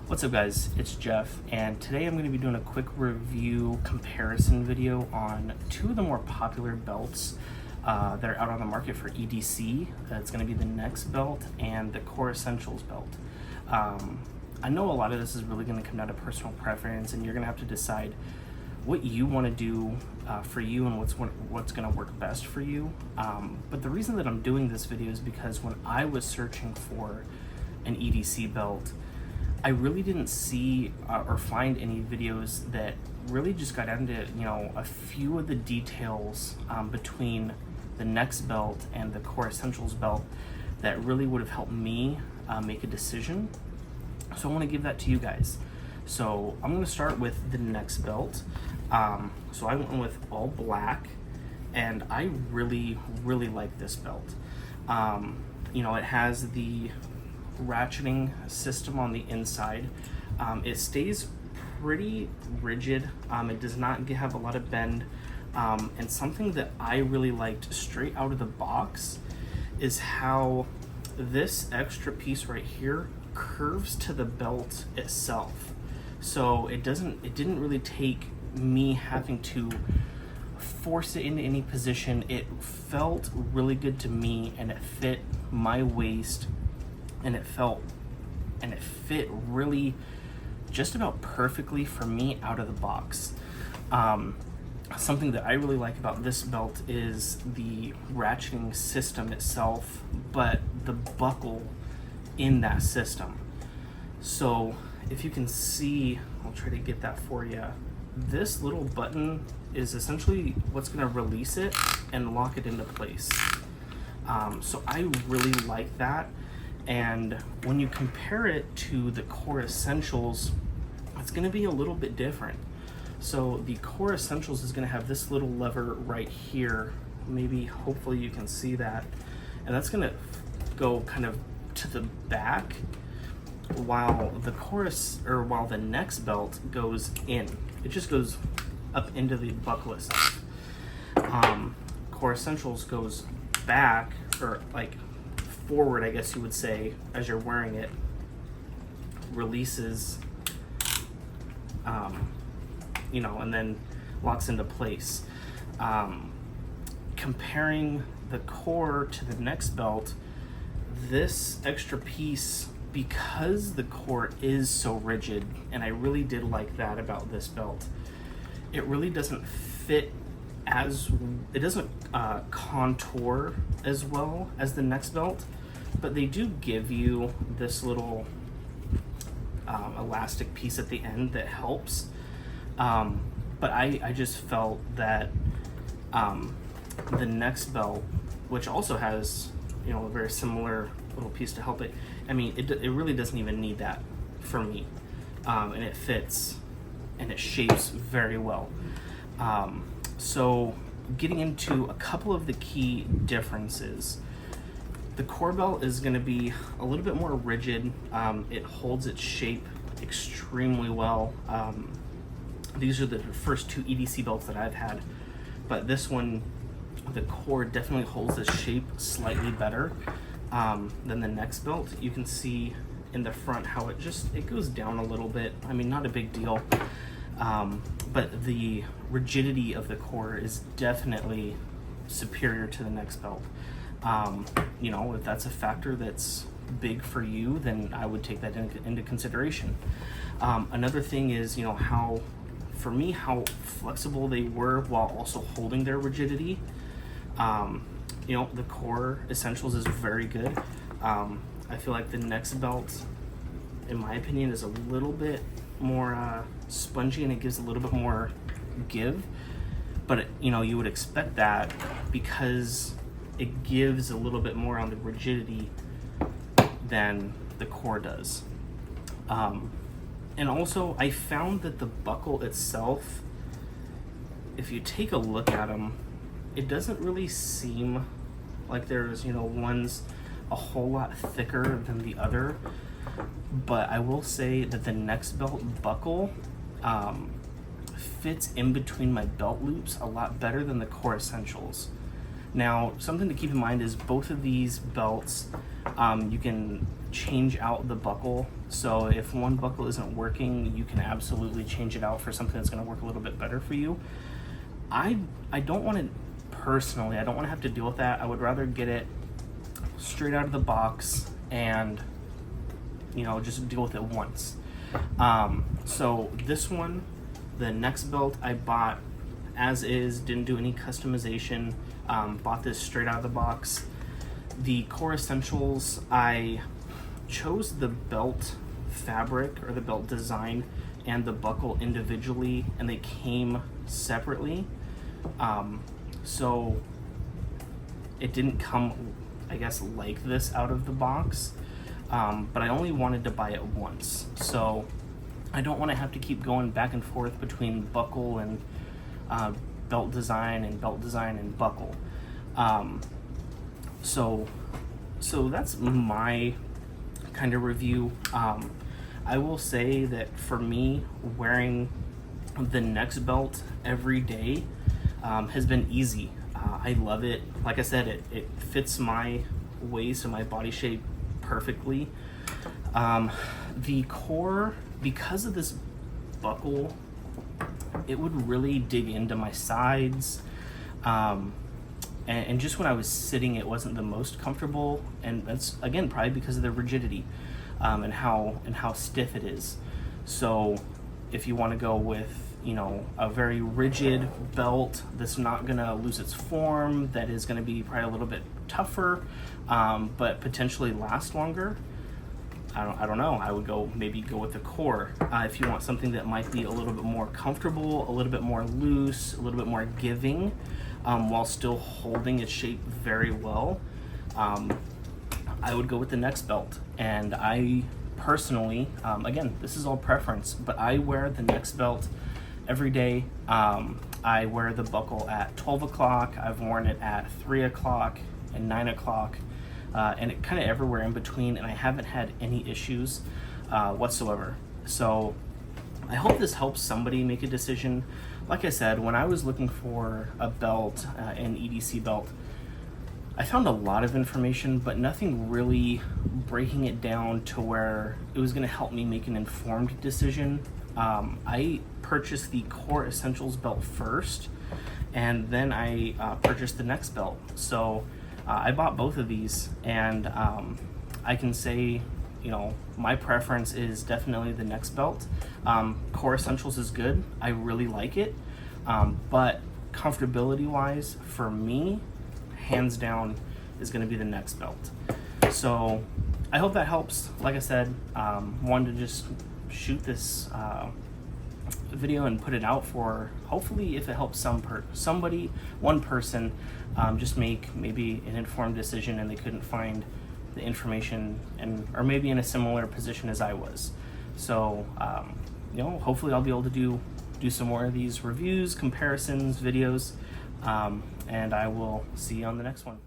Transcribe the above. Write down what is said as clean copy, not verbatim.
What's up guys, it's Jeff, and today I'm going to be doing a quick review comparison video on two of the more popular belts that are out on the market for EDC. It's going to be the Nexbelt and the Core Essentials belt. I know a lot of this is really going to come down to personal preference, and you're going to have to decide what you want to do for you and what's going to work best for you. But the reason that I'm doing this video is because when I was searching for an EDC belt, I really didn't see or find any videos that really just got into, a few of the details between the Nexbelt and the Core Essentials belt that really would have helped me make a decision. So I want to give that to you guys. So I'm going to start with the Nexbelt. So I went with all black, and I really like this belt. It has the ratcheting system on the inside. It stays pretty rigid. It does not have a lot of bend. And something that I really liked straight out of the box is how this extra piece right here curves to the belt itself. So it didn't really take me having to force it into any position. It felt really good to me, and it fit my waist, and it fit really just about perfectly for me out of the box. Something that I really like about this belt is the ratcheting system itself, but the buckle in that system. So if you can see, I'll try to get that for you. This little button is essentially what's going to release it and lock it into place. So I really like that. And when you compare it to the Core Essentials, it's going to be a little bit different. So the Core Essentials is going to have this little lever right here. Hopefully you can see that. And that's going to go kind of to the back, while the Nexbelt goes in. It just goes up into the buckle itself. Core Essentials goes back, or like forward, I guess you would say, as you're wearing it, releases, and then locks into place. Comparing the Core to the Nexbelt, this extra piece, because the Core is so rigid, and I really did like that about this belt, it really doesn't fit it doesn't contour as well as the Nexbelt, but they do give you this little elastic piece at the end that helps. But I just felt that the Nexbelt, which also has a very similar little piece to help it, it really doesn't even need that for me, and it fits and it shapes very well. So getting into a couple of the key differences, the Core belt is going to be a little bit more rigid. It holds its shape extremely well. These are the first two EDC belts that I've had, but this one, the Core definitely holds its shape slightly better than the Nexbelt. You can see in the front how it goes down a little bit. Not a big deal. But the rigidity of the Core is definitely superior to the Nexbelt. If that's a factor that's big for you, then I would take that into consideration. Another thing is, how flexible they were while also holding their rigidity. The Core Essentials is very good. I feel like the Nexbelt, in my opinion, is a little bit more spongy, and it gives a little bit more give, but you would expect that because it gives a little bit more on the rigidity than the Core does. And also I found that the buckle itself, if you take a look at them, it doesn't really seem like there's one's a whole lot thicker than the other. But I will say that the Nexbelt buckle fits in between my belt loops a lot better than the Core Essentials. Now, something to keep in mind is both of these belts, you can change out the buckle. So if one buckle isn't working, you can absolutely change it out for something that's going to work a little bit better for you. I don't want to, personally, I don't want to have to deal with that. I would rather get it straight out of the box and, you know, just deal with it once. So this one, the Nexbelt, I bought as is, didn't do any customization. Bought this straight out of the box. The core essentials, I chose the belt fabric or the belt design and the buckle individually, and they came separately. So it didn't come, I guess, like this out of the box, but I only wanted to buy it once. So I don't want to have to keep going back and forth between buckle and belt design and buckle. So that's my kind of review. I will say that for me, wearing the Nexbelt every day has been easy. I love it. Like I said, it fits my waist and my body shape perfectly. The core, because of this buckle, it would really dig into my sides. And just when I was sitting, it wasn't the most comfortable, and that's again probably because of the rigidity and how stiff it is. So if you want to go with, you know, a very rigid belt that's not gonna lose its form, that is gonna be probably a little bit tougher, but potentially last longer, I don't know. I would maybe go with the core. If you want something that might be a little bit more comfortable, a little bit more loose, a little bit more giving, while still holding its shape very well, I would go with the Nexbelt. And I personally, again, this is all preference, but I wear the Nexbelt every day. I wear the buckle at 12 o'clock. I've worn it at 3 o'clock and 9 o'clock. And it kind of everywhere in between, and I haven't had any issues whatsoever. So I hope this helps somebody make a decision. Like I said, when I was looking for a belt, an EDC belt, I found a lot of information, but nothing really breaking it down to where it was going to help me make an informed decision. I purchased the Core Essentials belt first, and then I purchased the Nexbelt. So I bought both of these, and I can say, you know, my preference is definitely the Nexbelt. Core Essentials is good. I really like it, but comfortability wise, for me, hands down, is going to be the Nexbelt. So I hope that helps. Like I said, wanted to just shoot this video and put it out for, hopefully, if it helps somebody, one person, just make maybe an informed decision and they couldn't find the information, or maybe in a similar position as I was. So you know, hopefully I'll be able to do some more of these reviews, comparisons, videos, and I will see you on the next one.